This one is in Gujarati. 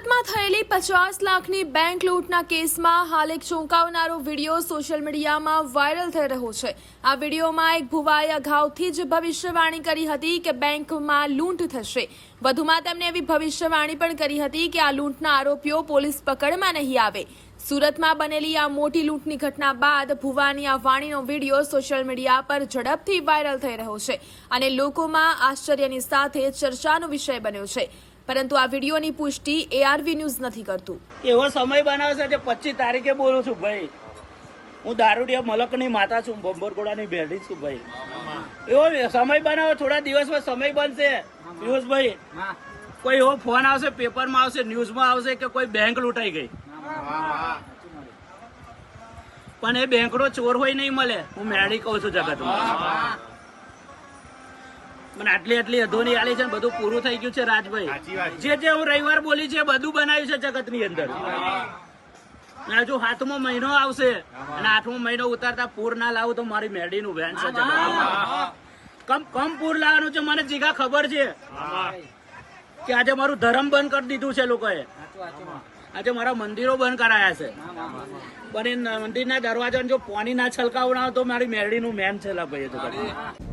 સુરતમાં થયેલી 50 લાખની બેંક લૂંટના કેસમાં હાલ એક ચોંકાવનારો વિડીયો સોશિયલ મીડિયામાં વાયરલ થઈ રહ્યો છે। આ વિડીયોમાં એક ભુવાએ અગાઉથી જ ભવિષ્યવાણી કરી હતી કે બેંકમાં લૂંટ થશે। વધુમાં તેમણે એવી ભવિષ્યવાણી પણ કરી હતી કે આ લૂંટના આરોપીઓ પોલીસ પકડમાં નહીં આવે। સુરતમાં બનેલી આ મોટી લૂંટની ઘટના બાદ ભુવાની આ વાણીનો વિડીયો સોશિયલ મીડિયા પર ઝડપથી વાયરલ થઈ રહ્યો છે અને લોકોમાં આશ્ચર્યની સાથે ચર્ચાનો વિષય બન્યો છે। પરંતુ આ વિડીયોની પુષ્ટિ એઆરવી ન્યૂઝ નથી કરતું। એવો સમય બનાવશે કે 25 તારીખે બોલું છું ભાઈ, હું દારૂડિયા મલકની માતા છું, બોંબરગોડાની બેડી છું ભાઈ। એવો સમય બનાવો, થોડા દિવસમાં સમય બનશે પિયુષભાઈ, કોઈ એવો ફોન આવશે, પેપરમાં આવશે, ન્યૂઝમાં આવશે કે કોઈ બેંક લૂંટાઈ ગઈ, પણ એ બેંકનો ચોર હોય નહીં મળે। હું મેળી કહું છું જગતમાં, મને આટલી અધોની આલી છે, બધું પૂરું થઈ ગયું છે રાજભાઈ। જે હું રવિવાર બોલી છે બધું બનાવ્યું છે જગતની અંદર। હજુ 7મો મહિનો આવશે અને 8મો મહિનો ઉતારતા પૂર ના લાવું તો મારી મેડીનું વેન છે જગત। કમ પૂર લાવવાનું છે, મને જીગા ખબર છે કે આજે મારું ધર્મ બંધ કરી દીધું છે લોકોએ, આજે મારા મંદિરો બંધ કરાયા છે, પણ એ મંદિરના દરવાજાને જો પાણી ના છલકાવડાવો તો મારી મેરડીનું મેન છે ભાઈ।